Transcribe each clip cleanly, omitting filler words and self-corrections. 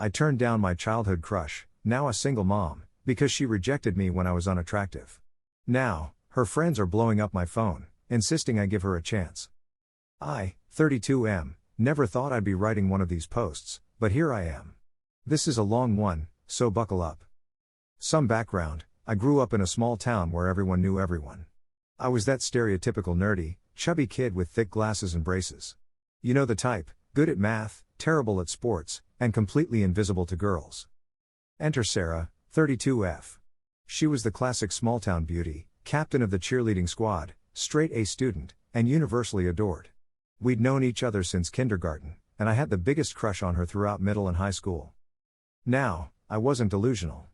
I turned down my childhood crush, now a single mom, because she rejected me when I was unattractive. Now, her friends are blowing up my phone, insisting I give her a chance. I, 32M, never thought I'd be writing one of these posts, but here I am. This is a long one, so buckle up. Some background: I grew up in a small town where everyone knew everyone. I was that stereotypical nerdy, chubby kid with thick glasses and braces. You know the type: good at math, terrible at sports, and completely invisible to girls. Enter Sarah, 32F. She was the classic small-town beauty, captain of the cheerleading squad, straight A student, and universally adored. We'd known each other since kindergarten, and I had the biggest crush on her throughout middle and high school. Now, I wasn't delusional.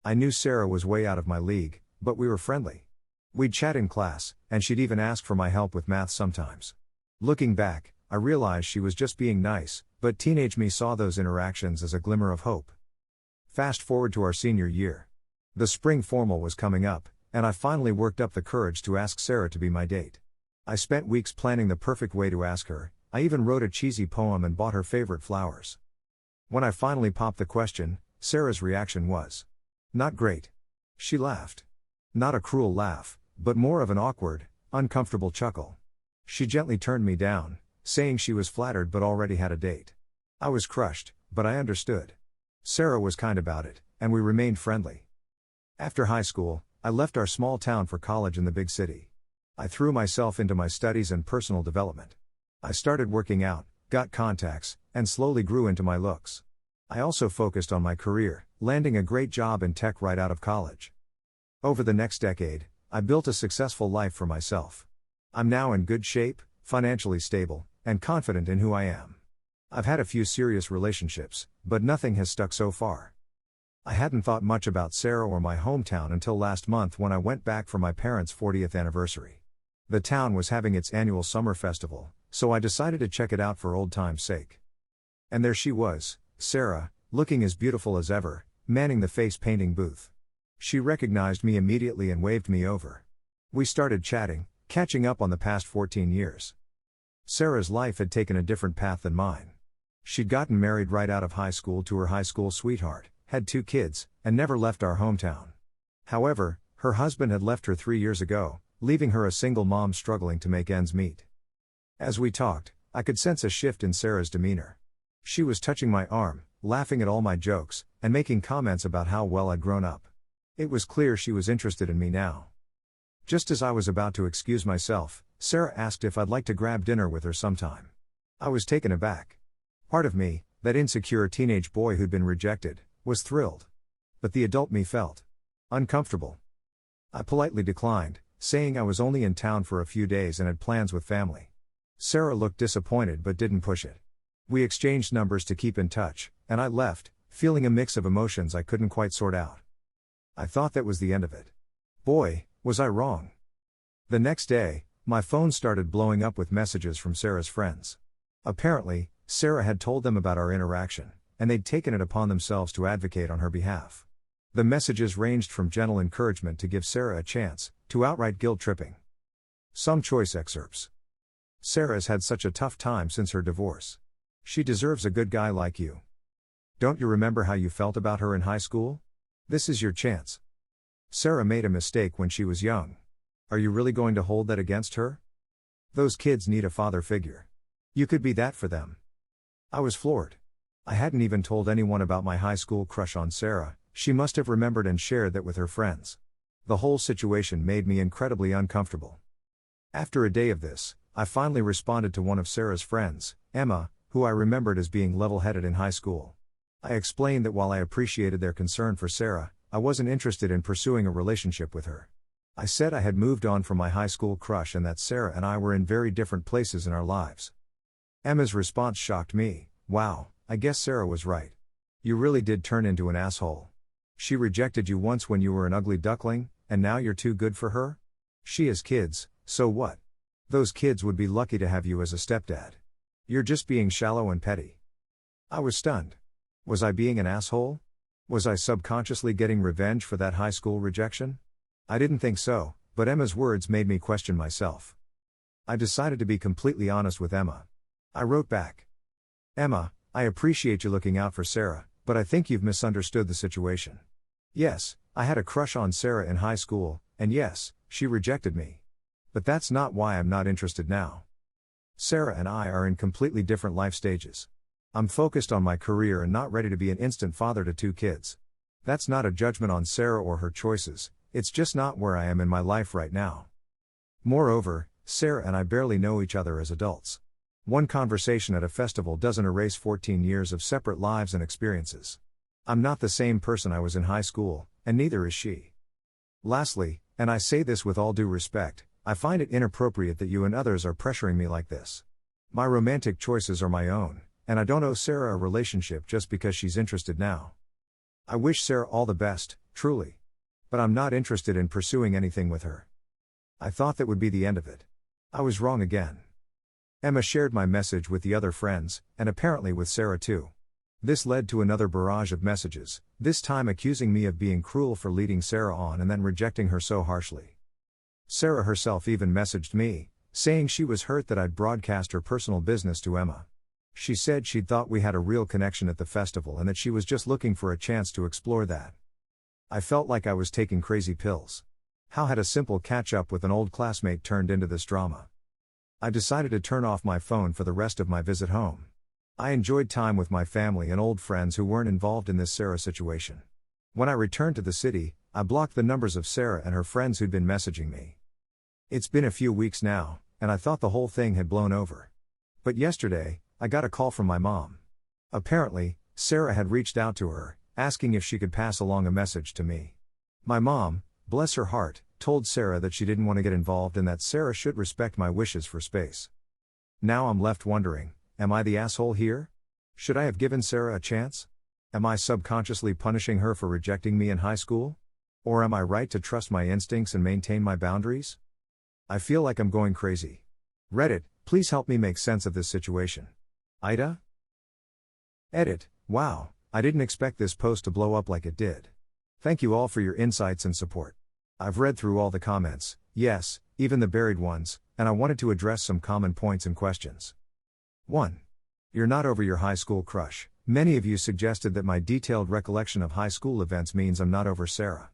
I knew Sarah was way out of my league, but we were friendly. We'd chat in class, and she'd even ask for my help with math sometimes. Looking back, I realized she was just being nice, but teenage me saw those interactions as a glimmer of hope. Fast forward to our senior year. The spring formal was coming up, and I finally worked up the courage to ask Sarah to be my date. I spent weeks planning the perfect way to ask her. I even wrote a cheesy poem and bought her favorite flowers. When I finally popped the question, Sarah's reaction was not great. She laughed. Not a cruel laugh, but more of an awkward, uncomfortable chuckle. She gently turned me down, saying she was flattered but already had a date. I was crushed, but I understood. Sarah was kind about it, and we remained friendly. After high school, I left our small town for college in the big city. I threw myself into my studies and personal development. I started working out, got contacts, and slowly grew into my looks. I also focused on my career, landing a great job in tech right out of college. Over the next decade, I built a successful life for myself. I'm now in good shape, financially stable, and confident in who I am. I've had a few serious relationships, but nothing has stuck so far. I hadn't thought much about Sarah or my hometown until last month when I went back for my parents' 40th anniversary. The town was having its annual summer festival, so I decided to check it out for old time's sake. And there she was, Sarah, looking as beautiful as ever, manning the face painting booth. She recognized me immediately and waved me over. We started chatting, catching up on the past 14 years. Sarah's life had taken a different path than mine. She'd gotten married right out of high school to her high school sweetheart, had 2 kids, and never left our hometown. However, her husband had left her 3 years ago, leaving her a single mom struggling to make ends meet. As we talked, I could sense a shift in Sarah's demeanor. She was touching my arm, laughing at all my jokes, and making comments about how well I'd grown up. It was clear she was interested in me now. Just as I was about to excuse myself, Sarah asked if I'd like to grab dinner with her sometime. I was taken aback. Part of me, that insecure teenage boy who'd been rejected, was thrilled. But the adult me felt uncomfortable. I politely declined, saying I was only in town for a few days and had plans with family. Sarah looked disappointed but didn't push it. We exchanged numbers to keep in touch, and I left, feeling a mix of emotions I couldn't quite sort out. I thought that was the end of it. Boy, was I wrong. The next day, my phone started blowing up with messages from Sarah's friends. Apparently, Sarah had told them about our interaction, and they'd taken it upon themselves to advocate on her behalf. The messages ranged from gentle encouragement to give Sarah a chance, to outright guilt-tripping. Some choice excerpts. Sarah's had such a tough time since her divorce. She deserves a good guy like you. Don't you remember how you felt about her in high school? This is your chance. Sarah made a mistake when she was young. Are you really going to hold that against her? Those kids need a father figure. You could be that for them. I was floored. I hadn't even told anyone about my high school crush on Sarah. She must have remembered and shared that with her friends. The whole situation made me incredibly uncomfortable. After a day of this, I finally responded to one of Sarah's friends, Emma, who I remembered as being level-headed in high school. I explained that while I appreciated their concern for Sarah, I wasn't interested in pursuing a relationship with her. I said I had moved on from my high school crush and that Sarah and I were in very different places in our lives. Emma's response shocked me. Wow, I guess Sarah was right. You really did turn into an asshole. She rejected you once when you were an ugly duckling, and now you're too good for her? She has kids, so what? Those kids would be lucky to have you as a stepdad. You're just being shallow and petty. I was stunned. Was I being an asshole? Was I subconsciously getting revenge for that high school rejection? I didn't think so, but Emma's words made me question myself. I decided to be completely honest with Emma. I wrote back. Emma, I appreciate you looking out for Sarah, But I think you've misunderstood the situation. Yes, I had a crush on Sarah in high school, and yes, she rejected me. But that's not why I'm not interested now. Sarah and I are in completely different life stages. I'm focused on my career and not ready to be an instant father to 2 kids. That's not a judgment on Sarah or her choices, it's just not where I am in my life right now. Moreover, Sarah and I barely know each other as adults. One conversation at a festival doesn't erase 14 years of separate lives and experiences. I'm not the same person I was in high school, and neither is she. Lastly, and I say this with all due respect, I find it inappropriate that you and others are pressuring me like this. My romantic choices are my own, and I don't owe Sarah a relationship just because she's interested now. I wish Sarah all the best, truly. But I'm not interested in pursuing anything with her. I thought that would be the end of it. I was wrong again. Emma shared my message with the other friends, and apparently with Sarah too. This led to another barrage of messages, this time accusing me of being cruel for leading Sarah on and then rejecting her so harshly. Sarah herself even messaged me, saying she was hurt that I'd broadcast her personal business to Emma. She said she'd thought we had a real connection at the festival and that she was just looking for a chance to explore that. I felt like I was taking crazy pills. How had a simple catch-up with an old classmate turned into this drama? I decided to turn off my phone for the rest of my visit home. I enjoyed time with my family and old friends who weren't involved in this Sarah situation. When I returned to the city, I blocked the numbers of Sarah and her friends who'd been messaging me. It's been a few weeks now, and I thought the whole thing had blown over. But yesterday, I got a call from my mom. Apparently, Sarah had reached out to her, asking if she could pass along a message to me. My mom, bless her heart, told Sarah that she didn't want to get involved and that Sarah should respect my wishes for space. Now I'm left wondering, am I the asshole here? Should I have given Sarah a chance? Am I subconsciously punishing her for rejecting me in high school? Or am I right to trust my instincts and maintain my boundaries? I feel like I'm going crazy. Reddit, please help me make sense of this situation. Ida? Edit, wow, I didn't expect this post to blow up like it did. Thank you all for your insights and support. I've read through all the comments, yes, even the buried ones, and I wanted to address some common points and questions. 1. You're not over your high school crush. Many of you suggested that my detailed recollection of high school events means I'm not over Sarah.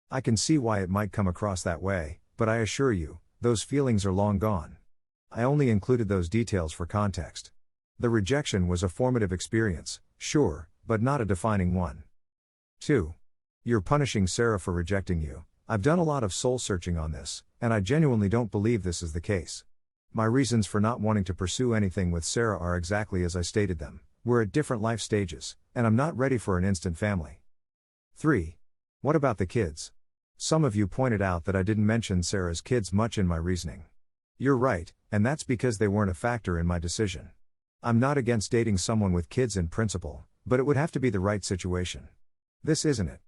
I can see why it might come across that way, but I assure you, those feelings are long gone. I only included those details for context. The rejection was a formative experience, sure, but not a defining one. 2. You're punishing Sarah for rejecting you. I've done a lot of soul searching on this, and I genuinely don't believe this is the case. My reasons for not wanting to pursue anything with Sarah are exactly as I stated them. We're at different life stages, and I'm not ready for an instant family. 3. What about the kids? Some of you pointed out that I didn't mention Sarah's kids much in my reasoning. You're right, and that's because they weren't a factor in my decision. I'm not against dating someone with kids in principle, but it would have to be the right situation. This isn't it.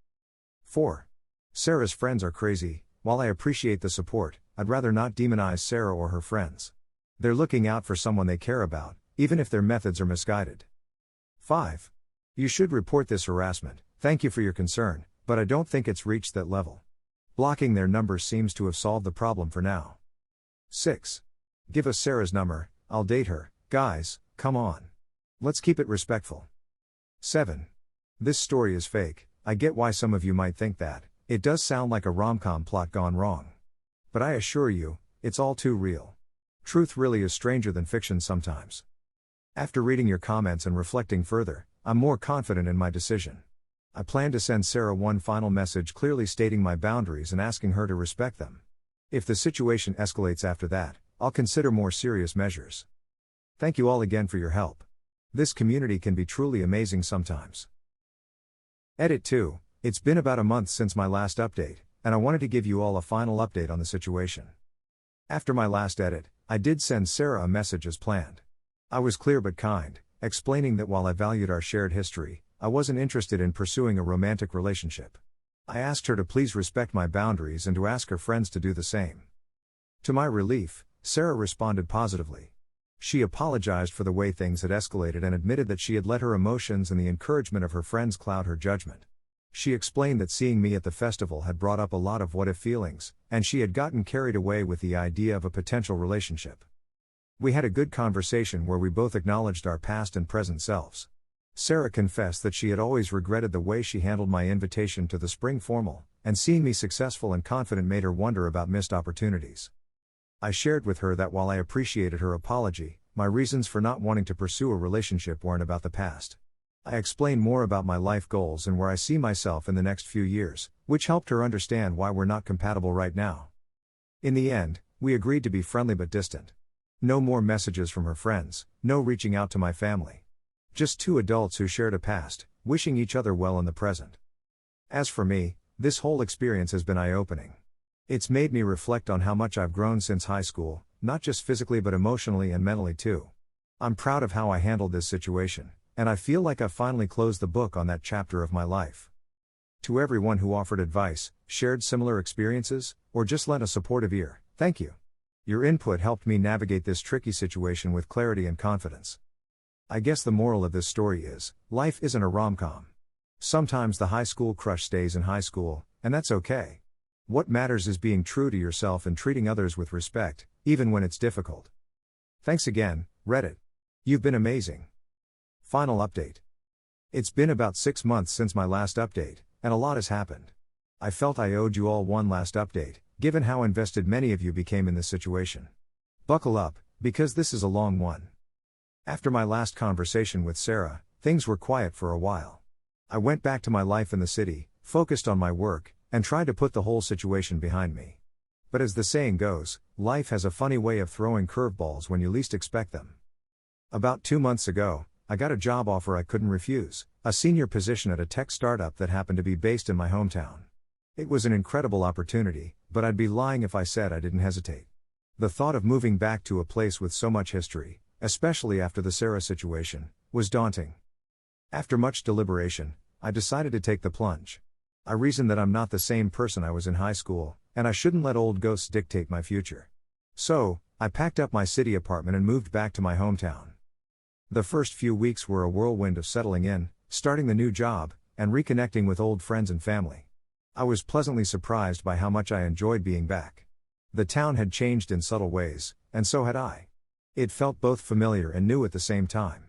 4. Sarah's friends are crazy. While I appreciate the support, I'd rather not demonize Sarah or her friends. They're looking out for someone they care about, even if their methods are misguided. 5. You should report this harassment. Thank you for your concern, but I don't think it's reached that level. Blocking their numbers seems to have solved the problem for now. 6. Give us Sarah's number, I'll date her. Guys, come on. Let's keep it respectful. 7. This story is fake. I get why some of you might think that. It does sound like a rom-com plot gone wrong. But I assure you, it's all too real. Truth really is stranger than fiction sometimes. After reading your comments and reflecting further, I'm more confident in my decision. I plan to send Sarah one final message clearly stating my boundaries and asking her to respect them. If the situation escalates after that, I'll consider more serious measures. Thank you all again for your help. This community can be truly amazing sometimes. Edit 2. It's been about a month since my last update, and I wanted to give you all a final update on the situation. After my last edit, I did send Sarah a message as planned. I was clear but kind, explaining that while I valued our shared history, I wasn't interested in pursuing a romantic relationship. I asked her to please respect my boundaries and to ask her friends to do the same. To my relief, Sarah responded positively. She apologized for the way things had escalated and admitted that she had let her emotions and the encouragement of her friends cloud her judgment. She explained that seeing me at the festival had brought up a lot of what-if feelings, and she had gotten carried away with the idea of a potential relationship. We had a good conversation where we both acknowledged our past and present selves. Sarah confessed that she had always regretted the way she handled my invitation to the spring formal, and seeing me successful and confident made her wonder about missed opportunities. I shared with her that while I appreciated her apology, my reasons for not wanting to pursue a relationship weren't about the past. I explained more about my life goals and where I see myself in the next few years, which helped her understand why we're not compatible right now. In the end, we agreed to be friendly but distant. No more messages from her friends, no reaching out to my family. Just two adults who shared a past, wishing each other well in the present. As for me, this whole experience has been eye-opening. It's made me reflect on how much I've grown since high school, not just physically but emotionally and mentally too. I'm proud of how I handled this situation, and I feel like I've finally closed the book on that chapter of my life. To everyone who offered advice, shared similar experiences, or just lent a supportive ear, thank you. Your input helped me navigate this tricky situation with clarity and confidence. I guess the moral of this story is, life isn't a rom-com. Sometimes the high school crush stays in high school, and that's okay. What matters is being true to yourself and treating others with respect, even when it's difficult. Thanks again, Reddit. You've been amazing. Final update. It's been about 6 months since my last update, and a lot has happened. I felt I owed you all one last update, given how invested many of you became in this situation. Buckle up, because this is a long one. After my last conversation with Sarah, things were quiet for a while. I went back to my life in the city, focused on my work, and tried to put the whole situation behind me. But as the saying goes, life has a funny way of throwing curveballs when you least expect them. About 2 months ago, I got a job offer I couldn't refuse, a senior position at a tech startup that happened to be based in my hometown. It was an incredible opportunity, but I'd be lying if I said I didn't hesitate. The thought of moving back to a place with so much history, especially after the Sarah situation, was daunting. After much deliberation, I decided to take the plunge. I reasoned that I'm not the same person I was in high school, and I shouldn't let old ghosts dictate my future. So, I packed up my city apartment and moved back to my hometown. The first few weeks were a whirlwind of settling in, starting the new job, and reconnecting with old friends and family. I was pleasantly surprised by how much I enjoyed being back. The town had changed in subtle ways, and so had I. It felt both familiar and new at the same time.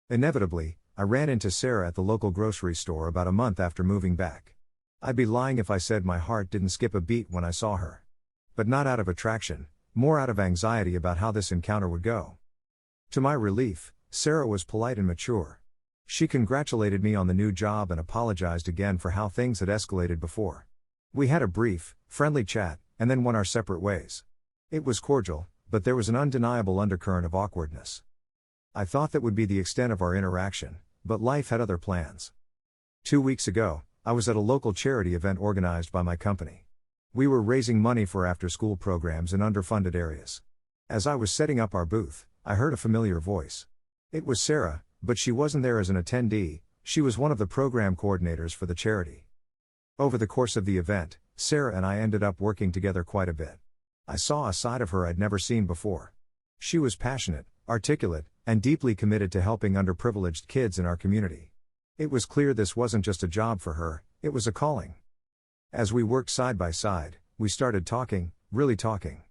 Inevitably, I ran into Sarah at the local grocery store about a month after moving back. I'd be lying if I said my heart didn't skip a beat when I saw her. But not out of attraction, more out of anxiety about how this encounter would go. To my relief, Sarah was polite and mature. She congratulated me on the new job and apologized again for how things had escalated before. We had a brief, friendly chat, and then went our separate ways. It was cordial, but there was an undeniable undercurrent of awkwardness. I thought that would be the extent of our interaction, but life had other plans. 2 weeks ago, I was at a local charity event organized by my company. We were raising money for after-school programs in underfunded areas. As I was setting up our booth, I heard a familiar voice. It was Sarah, but she wasn't there as an attendee, she was one of the program coordinators for the charity. Over the course of the event, Sarah and I ended up working together quite a bit. I saw a side of her I'd never seen before. She was passionate, articulate, and deeply committed to helping underprivileged kids in our community. It was clear this wasn't just a job for her, it was a calling. As we worked side by side, we started talking, really talking.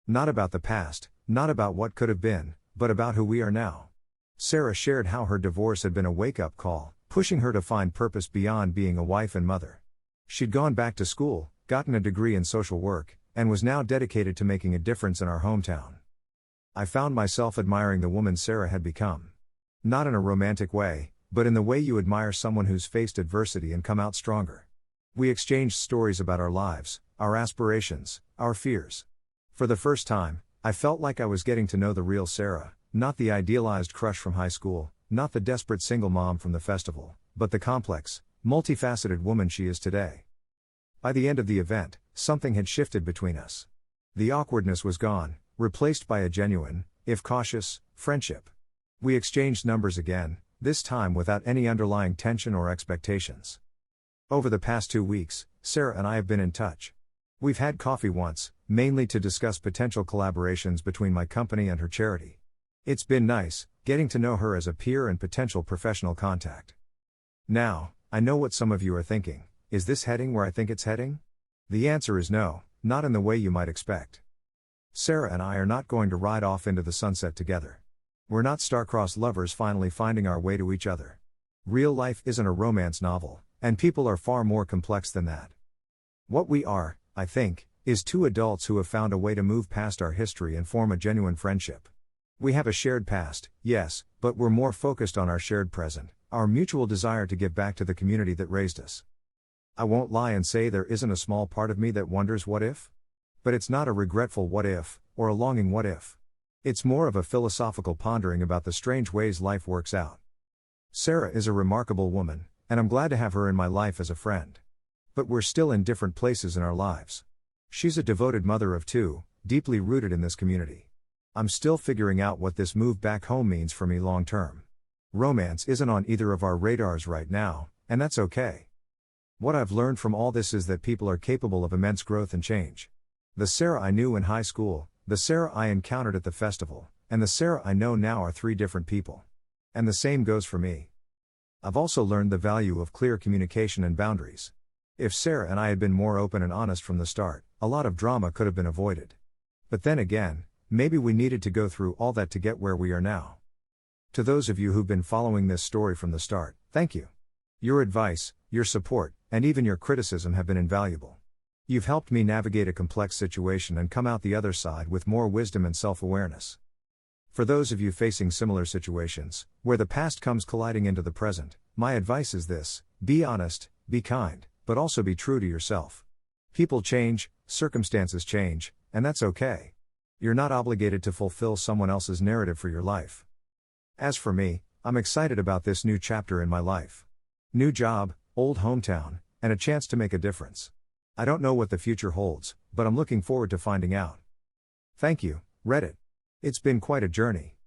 Not about the past, not about what could have been, but about who we are now. Sarah shared how her divorce had been a wake-up call, pushing her to find purpose beyond being a wife and mother. She'd gone back to school, gotten a degree in social work, and was now dedicated to making a difference in our hometown. I found myself admiring the woman Sarah had become. Not in a romantic way, but in the way you admire someone who's faced adversity and come out stronger. We exchanged stories about our lives, our aspirations, our fears. For the first time, I felt like I was getting to know the real Sarah, not the idealized crush from high school, not the desperate single mom from the festival, but the complex, multifaceted woman she is today. By the end of the event, something had shifted between us. The awkwardness was gone, replaced by a genuine, if cautious, friendship. We exchanged numbers again, this time without any underlying tension or expectations. Over the past 2 weeks, Sarah and I have been in touch. We've had coffee once, mainly to discuss potential collaborations between my company and her charity. It's been nice, getting to know her as a peer and potential professional contact. Now, I know what some of you are thinking, is this heading where I think it's heading? The answer is no, not in the way you might expect. Sarah and I are not going to ride off into the sunset together. We're not star-crossed lovers finally finding our way to each other. Real life isn't a romance novel, and people are far more complex than that. What we are, I think, is two adults who have found a way to move past our history and form a genuine friendship. We have a shared past, yes, but we're more focused on our shared present, our mutual desire to give back to the community that raised us. I won't lie and say there isn't a small part of me that wonders what if? But it's not a regretful what if, or a longing what if. It's more of a philosophical pondering about the strange ways life works out. Sarah is a remarkable woman, and I'm glad to have her in my life as a friend. But we're still in different places in our lives. She's a devoted mother of two, deeply rooted in this community. I'm still figuring out what this move back home means for me long term. Romance isn't on either of our radars right now, and that's okay. What I've learned from all this is that people are capable of immense growth and change. The Sarah I knew in high school, the Sarah I encountered at the festival, and the Sarah I know now are three different people. And the same goes for me. I've also learned the value of clear communication and boundaries. If Sarah and I had been more open and honest from the start, a lot of drama could have been avoided. But then again, maybe we needed to go through all that to get where we are now. To those of you who've been following this story from the start, thank you. Your advice, your support, and even your criticism have been invaluable. You've helped me navigate a complex situation and come out the other side with more wisdom and self-awareness. For those of you facing similar situations, where the past comes colliding into the present, my advice is this: be honest, be kind, but also be true to yourself. People change, circumstances change, and that's okay. You're not obligated to fulfill someone else's narrative for your life. As for me, I'm excited about this new chapter in my life. New job, old hometown, and a chance to make a difference. I don't know what the future holds, but I'm looking forward to finding out. Thank you, Reddit. It's been quite a journey.